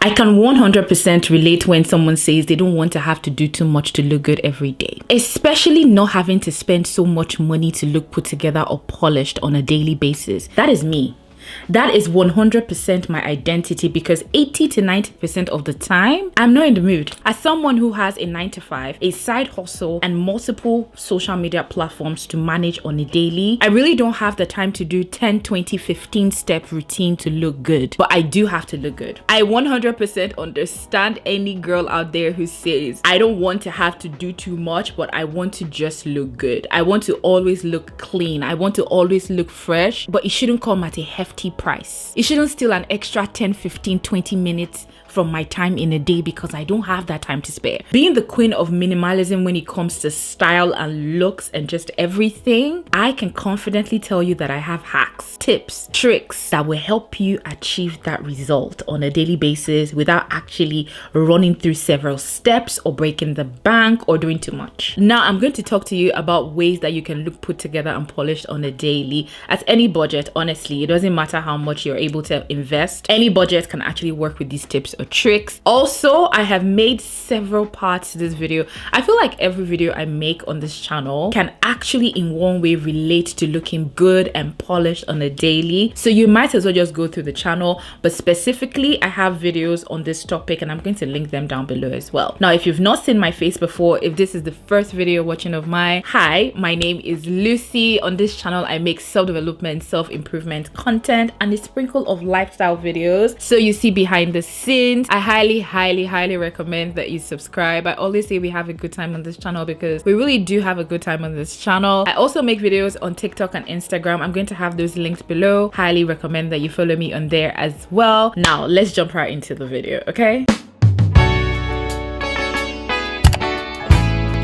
I can 100% relate when someone says they don't want to have to do too much to look good every day, especially not having to spend so much money to look put together or polished on a daily basis. That is me. That is 100% my identity, because 80 to 90% of the time, I'm not in the mood. As someone who has a 9-to-5, a side hustle, and multiple social media platforms to manage on a daily, I really don't have the time to do 10, 20, 15 step routine to look good. But I do have to look good. I 100% understand any girl out there who says, I don't want to have to do too much, but I want to just look good. I want to always look clean. I want to always look fresh, but it shouldn't come at a hefty price. It shouldn't steal an extra 10, 15, 20 minutes from my time in a day, because I don't have that time to spare. Being the queen of minimalism when it comes to style and looks and just everything, I can confidently tell you that I have hacks, tips, tricks that will help you achieve that result on a daily basis without actually running through several steps or breaking the bank or doing too much. Now, I'm going to talk to you about ways that you can look put together and polished on a daily at any budget. Honestly, it doesn't matter how much you're able to invest. Any budget can actually work with these tips or tricks. Also, I have made several parts to this video. I feel like every video I make on this channel can actually in one way relate to looking good and polished on a daily. So you might as well just go through the channel. But specifically, I have videos on this topic and I'm going to link them down below as well. Now, if you've not seen my face before, if this is the first video watching of mine, hi, my name is Lucy. On this channel, I make self-development, self-improvement content and a sprinkle of lifestyle videos. So you see behind the scenes, I highly recommend that you subscribe. I always say we have a good time on this channel because we really do have a good time on this channel. I also make videos on TikTok and Instagram. I'm going to have those linked below. Highly recommend that you follow me on there as well. Now, let's jump right into the video, okay?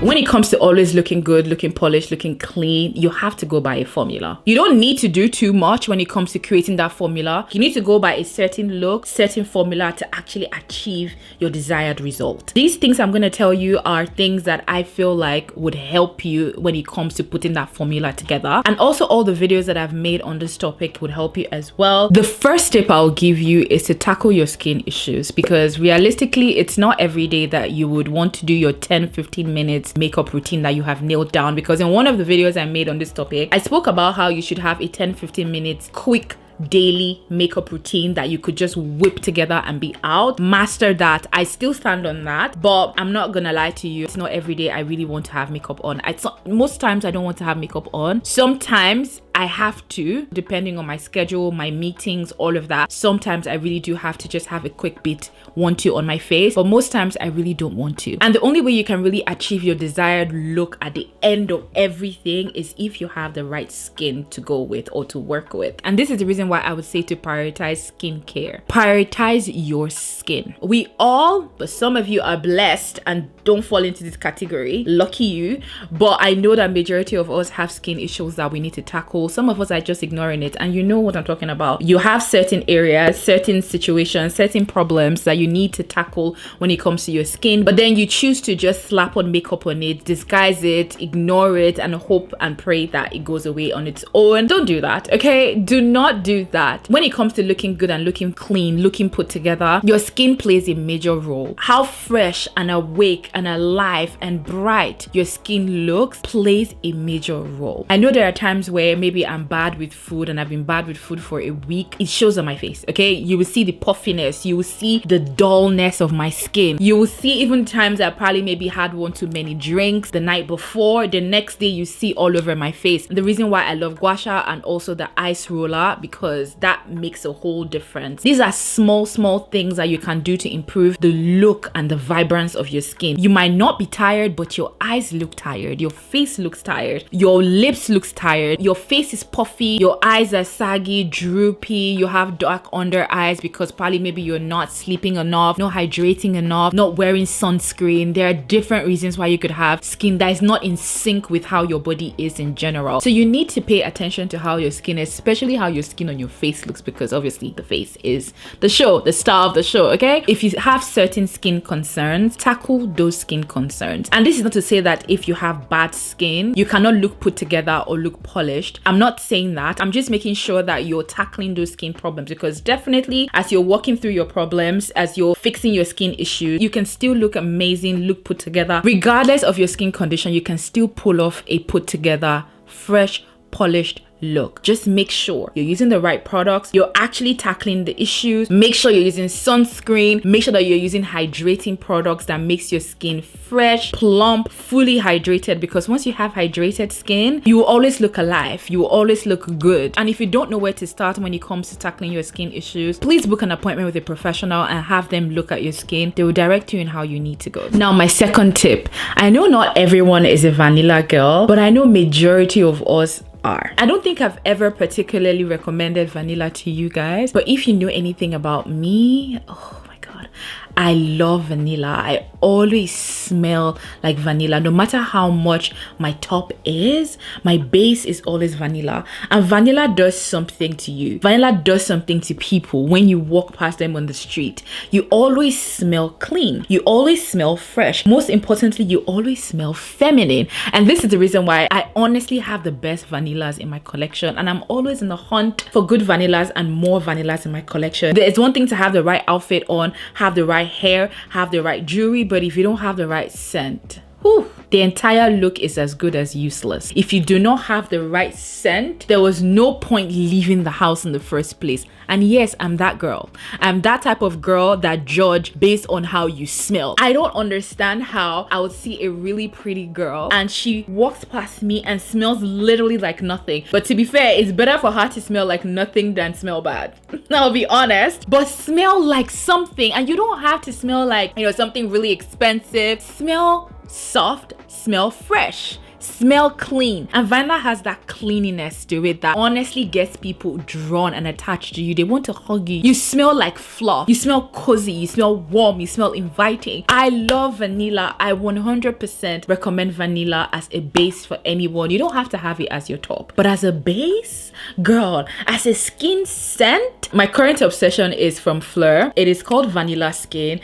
When it comes to always looking good, looking polished, looking clean, you have to go by a formula. You don't need to do too much when it comes to creating that formula. You need to go by a certain look, certain formula to actually achieve your desired result. These things I'm going to tell you are things that I feel like would help you when it comes to putting that formula together. And also all the videos that I've made on this topic would help you as well. The first tip I'll give you is to tackle your skin issues, because realistically, it's not every day that you would want to do your 10-15 minutes makeup routine that you have nailed down. Because in one of the videos I made on this topic, I spoke about how you should have a 10-15 minutes quick daily makeup routine that you could just whip together and be out. Master that. I still stand on that, but I'm not gonna lie to you, it's not every day I really want to have makeup on. Most times I don't want to have makeup on. Sometimes I have to, depending on my schedule, my meetings, all of that. Sometimes I really do have to just have a quick bit, 1-2 on my face, but most times I really don't want to. And the only way you can really achieve your desired look at the end of everything is if you have the right skin to go with or to work with. And this is the reason why I would say to prioritize skincare. Prioritize your skin. We all, but some of you are blessed and don't fall into this category. Lucky you. But I know that majority of us have skin issues that we need to tackle. Some of us are just ignoring it, and you know what I'm talking about. You have certain areas, certain situations, certain problems that you need to tackle when it comes to your skin, but then you choose to just slap on makeup on it, disguise it, ignore it, and hope and pray that it goes away on its own. Don't do that, okay? Do not do that. When it comes to looking good and looking clean, looking put together, your skin plays a major role. How fresh and awake and alive and bright your skin looks plays a major role. I know there are times where maybe I'm bad with food and I've been bad with food for a week. It shows on my face, okay? You will see the puffiness, you will see the dullness of my skin. You will see even times I probably maybe had one too many drinks the night before. The next day you see all over my face. The reason why I love gua sha and also the ice roller, because that makes a whole difference. These are small things that you can do to improve the look and the vibrance of your skin. You might not be tired, but your eyes look tired, your face looks tired, your lips looks tired, your face is puffy, your eyes are saggy, droopy, you have dark under eyes because probably maybe you're not sleeping enough, not hydrating enough, not wearing sunscreen. There are different reasons why you could have skin that is not in sync with how your body is in general. So you need to pay attention to how your skin, especially how your skin on your face looks, because obviously the face is the show, the star of the show, okay? If you have certain skin concerns, tackle those skin concerns. And this is not to say that if you have bad skin, you cannot look put together or look polished. I'm I'm not saying that. I'm just making sure that you're tackling those skin problems, because definitely as you're walking through your problems, as you're fixing your skin issues, you can still look amazing, look put together. Regardless of your skin condition, you can still pull off a put together, fresh, polished look. Just make sure you're using the right products, you're actually tackling the issues. Make sure you're using sunscreen. Make sure that you're using hydrating products that makes your skin fresh, plump, fully hydrated, because once you have hydrated skin, you will always look alive, you will always look good. And if you don't know where to start when it comes to tackling your skin issues, please book an appointment with a professional and have them look at your skin. They will direct you in how you need to go. Now, my second tip. I know not everyone is a vanilla girl, but I know majority of us are. I don't think I've ever particularly recommended vanilla to you guys, but if you know anything about me, oh my god, I love vanilla. I always smell like vanilla. No matter how much my top is, my base is always vanilla. And vanilla does something to you. Vanilla does something to people when you walk past them on the street. You always smell clean. You always smell fresh. Most importantly, you always smell feminine. And this is the reason why I honestly have the best vanillas in my collection. And I'm always in the hunt for good vanillas and more vanillas in my collection. It's one thing to have the right outfit on, have the right hair, have the right jewelry, but if you don't have the right scent, whew, the entire look is as good as useless. If you do not have the right scent, there was no point leaving the house in the first place. And yes, I'm that girl. I'm that type of girl that judge based on how you smell. I don't understand how I would see a really pretty girl and she walks past me and smells literally like nothing. But to be fair, it's better for her to smell like nothing than smell bad. I'll be honest. But smell like something, and you don't have to smell like, you know, something really expensive. Smell soft, smell fresh, smell clean. And vanilla has that cleanliness to it that honestly gets people drawn and attached to you. They want to hug you. You smell like fluff. You smell cozy. You smell warm. You smell inviting. I love vanilla. I 100% recommend vanilla as a base for anyone. You don't have to have it as your top, but as a base, girl, as a skin scent, my current obsession is from Fleur. It is called Vanilla Skin.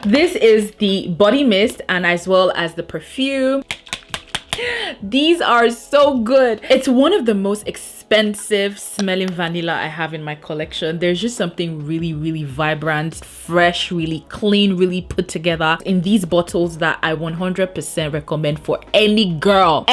This is the body mist and as well as the perfume. These are so good. It's one of the most expensive smelling vanilla I have in my collection. There's just something really, really vibrant, fresh, really clean, really put together in these bottles that I 100% recommend for any girl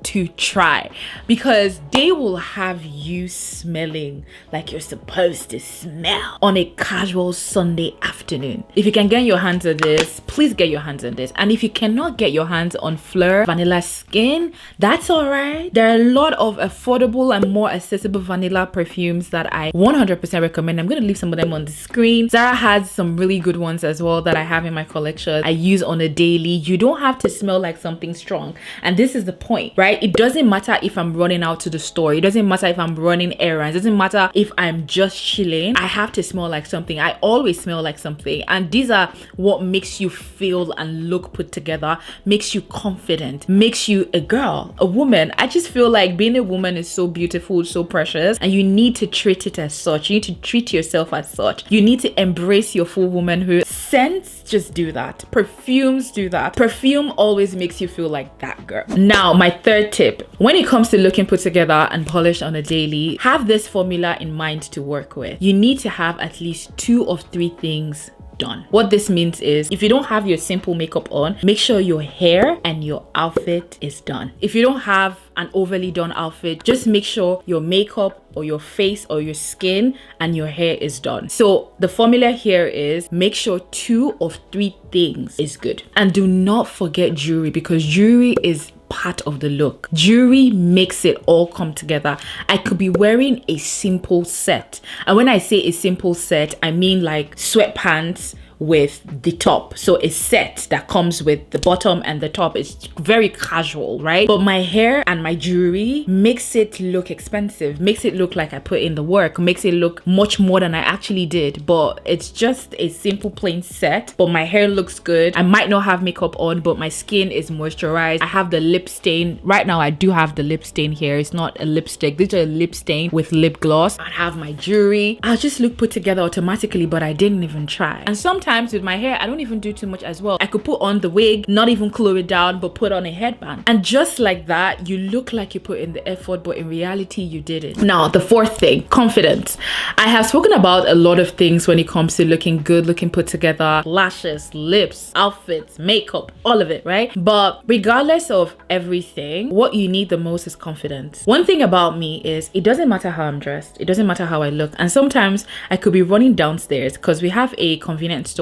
to try, because they will have you smelling like you're supposed to smell on a casual Sunday afternoon. If you can get your hands on this, please get your hands on this. And if you cannot get your hands on Fleur Vanilla Skin, that's all right. There are a lot of affordable and more accessible vanilla perfumes that I 100% recommend. I'm going to leave some of them on the screen. Zara has some really good ones as well that I have in my collection. I use on a daily. You don't have to smell like something strong, and this is the point, right? It doesn't matter if I'm running out to the store. It doesn't matter if I'm running errands. It doesn't matter if I'm just chilling. I have to smell like something. I always smell like something. And these are what makes you feel and look put together, makes you confident, makes you a girl, a woman. I just feel like being a woman is so beautiful, so precious, and you need to treat it as such. You need to treat yourself as such. You need to embrace your full womanhood. Scents just do that. Perfumes do that. Perfume always makes you feel like that girl. Now, my third tip, when it comes to looking put together and polished on a daily, have this formula in mind to work with. You need to have at least 2 of 3 things done. What this means is, if you don't have your simple makeup on, make sure your hair and your outfit is done. If you don't have an overly done outfit, just make sure your makeup or your face or your skin and your hair is done. So the formula here is, make sure 2 of 3 things is good. And do not forget jewelry, because jewelry is part of the look. Jewelry makes it all come together. I could be wearing a simple set, and when I say a simple set, I mean like sweatpants with the top. So a set that comes with the bottom and the top is very casual, right? But my hair and my jewelry makes it look expensive, makes it look like I put in the work, makes it look much more than I actually did. But it's just a simple plain set, but my hair looks good. I might not have makeup on, but my skin is moisturized. I have the lip stain. Right now I do have the lip stain here. It's not a lipstick. This is a lip stain with lip gloss. I have my jewelry. I'll just look put together automatically, but I didn't even try. And sometimes sometimes with my hair, I don't even do too much as well. I could put on the wig, not even glue it down, but put on a headband. And just like that, you look like you put in the effort, but in reality, you didn't. Now, the fourth thing, confidence. I have spoken about a lot of things when it comes to looking good, looking put together, lashes, lips, outfits, makeup, all of it, right? But regardless of everything, what you need the most is confidence. One thing about me is it doesn't matter how I'm dressed. It doesn't matter how I look. And sometimes I could be running downstairs because we have a convenience store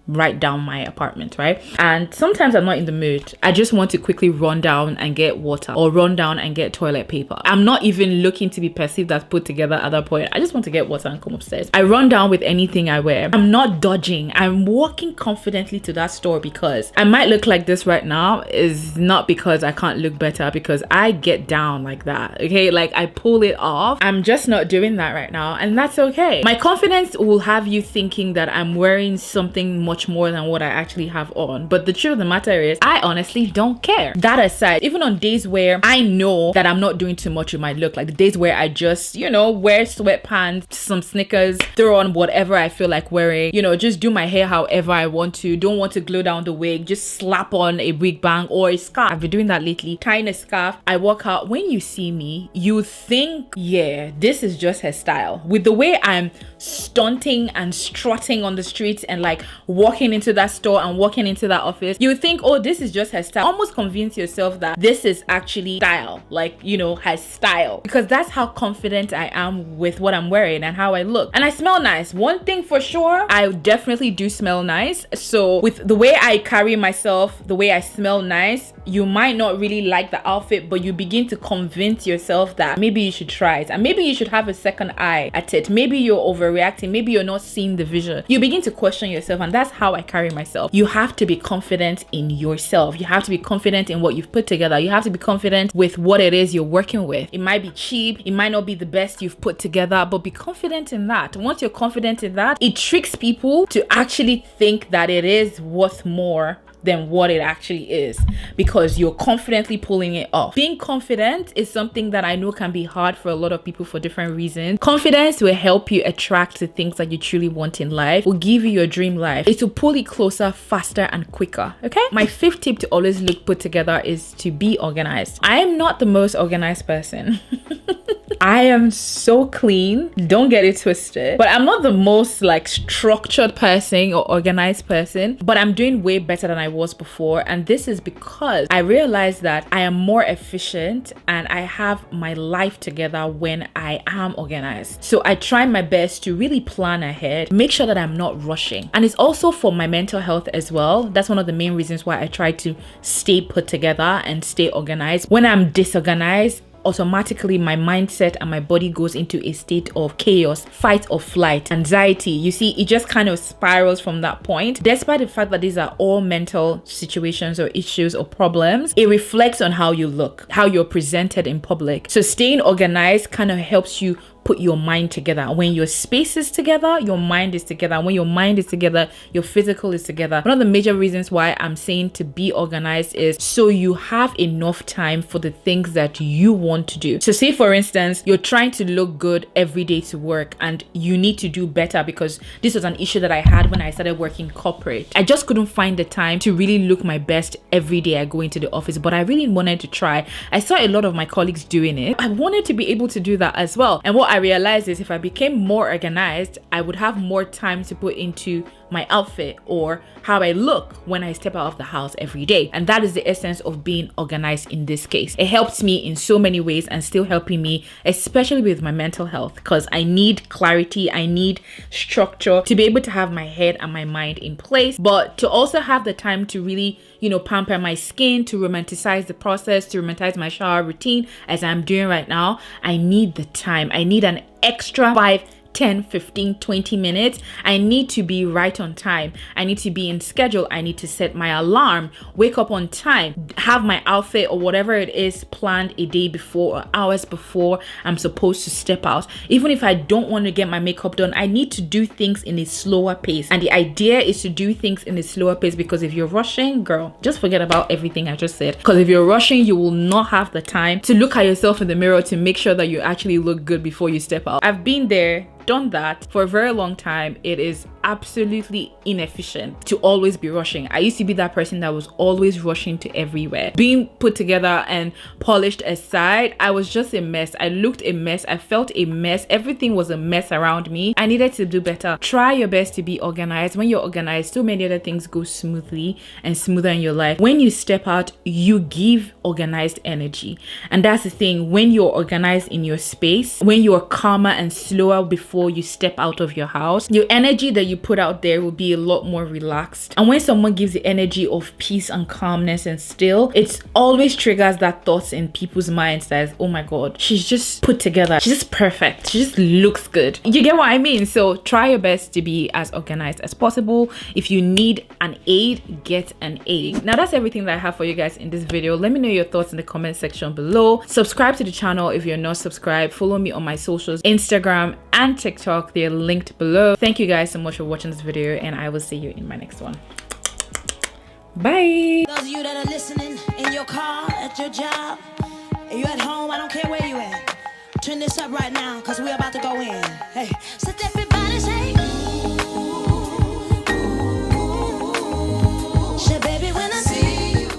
right down my apartment, right? And sometimes I'm not in the mood. I just want to quickly run down and get water or run down and get toilet paper. I'm not even looking to be perceived as put together at that point. I just want to get water and come upstairs. I run down with anything I wear. I'm not dodging. I'm walking confidently to that store because I might look like this right now is not because I can't look better, because I get down like that, okay? Like I pull it off. I'm just not doing that right now, and that's okay. My confidence will have you thinking that I'm wearing something much more than what I actually have on. But the truth of the matter is, I honestly don't care. That aside, even on days where I know that I'm not doing too much with my look, like the days where I just, you know, wear sweatpants, some sneakers, throw on whatever I feel like wearing, you know, just do my hair however I want to, don't want to glue down the wig, just slap on a wig bang or a scarf. I've been doing that lately, tying a scarf. I walk out. When you see me, you think, yeah, this is just her style. With the way I'm stunting and strutting on the streets and like walking into that store and walking into that office, you think, oh, this is just her style. Almost convince yourself that this is actually style, like, you know, her style, because that's how confident I am with what I'm wearing and how I look. And I smell nice. One thing for sure, I definitely do smell nice. So with the way I carry myself, the way I smell nice, you might not really like the outfit, but you begin to convince yourself that maybe you should try it and maybe you should have a second eye at it. Maybe you're overreacting. Maybe you're not seeing the vision. You begin to question yourself, and that's how I carry myself. You have to be confident in yourself. You have to be confident in what you've put together. You have to be confident with what it is you're working with. It might be cheap. It might not be the best you've put together, but be confident in that. Once you're confident in that, it tricks people to actually think that it is worth more than what it actually is, because you're confidently pulling it off. Being confident is something that I know can be hard for a lot of people for different reasons. Confidence will help you attract the things that you truly want in life, will give you your dream life. It will pull it closer, faster and quicker, okay? My fifth tip to always look put together is to be organized. I am not the most organized person. I am so clean, don't get it twisted, but I'm not the most like structured person or organized person, but I'm doing way better than I was before. And this is because I realized that I am more efficient and I have my life together when I am organized. So I try my best to really plan ahead, make sure that I'm not rushing. And it's also for my mental health as well. That's one of the main reasons why I try to stay put together and stay organized. When I'm disorganized, automatically my mindset and my body goes into a state of chaos, fight or flight, anxiety. You see, it just kind of spirals from that point. Despite the fact that these are all mental situations or issues or problems, it reflects on how you look, how you're presented in public. So staying organized kind of helps you put your mind together. When your space is together, your mind is together. When your mind is together, your physical is together. One of the major reasons why I'm saying to be organized is so you have enough time for the things that you want to do. So say for instance, you're trying to look good every day to work and you need to do better, because this was an issue that I had when I started working corporate. I just couldn't find the time to really look my best every day I go into the office, but I really wanted to try. I saw a lot of my colleagues doing it. I wanted to be able to do that as well. And what I realized is if I became more organized, I would have more time to put into my outfit or how I look when I step out of the house every day. And that is the essence of being organized in this case. It helps me in so many ways and still helping me, especially with my mental health, because I need clarity, I need structure to be able to have my head and my mind in place, but to also have the time to really, pamper my skin, to romanticize the process, to romanticize my shower routine as I'm doing right now. I need the time. I need an extra 5, 10, 15, 20 minutes. I need to be right on time. I need to be in schedule. I need to set my alarm, wake up on time, have my outfit or whatever it is planned a day before or hours before I'm supposed to step out. Even if I don't want to get my makeup done, I need to do things in a slower pace. And the idea is to do things in a slower pace, because if you're rushing, girl, just forget about everything I just said. Because if you're rushing, you will not have the time to look at yourself in the mirror to make sure that you actually look good before you step out. I've been there, done that for a very long time. It is absolutely inefficient to always be rushing. I used to be that person that was always rushing to everywhere. Being put together and polished aside, I was just a mess. I looked a mess. I felt a mess. Everything was a mess around me. I needed to do better. Try your best to be organized. When you're organized, so many other things go smoothly and smoother in your life. When you step out, you give organized energy. And that's the thing. When you're organized in your space, when you're calmer and slower before you step out of your house, your energy that you put out there will be a lot more relaxed. And when someone gives the energy of peace and calmness and still, it always triggers that thoughts in people's minds that is, oh my god, she's just put together, she's just perfect, she just looks good. You get what I mean? So try your best to be as organized as possible. If you need an aid, get an aid. Now that's everything that I have for you guys in this video. Let me know your thoughts in the comment section below. Subscribe to the channel if you're not subscribed. Follow me on my socials, Instagram and TikTok. They're linked below. Thank you guys so much for watching this video, and I will see you in my next one. Bye. Those of you that are listening in your car, at your job, you at home, I don't care where you at. Turn this up right now, because we're about to go in. Hey, set that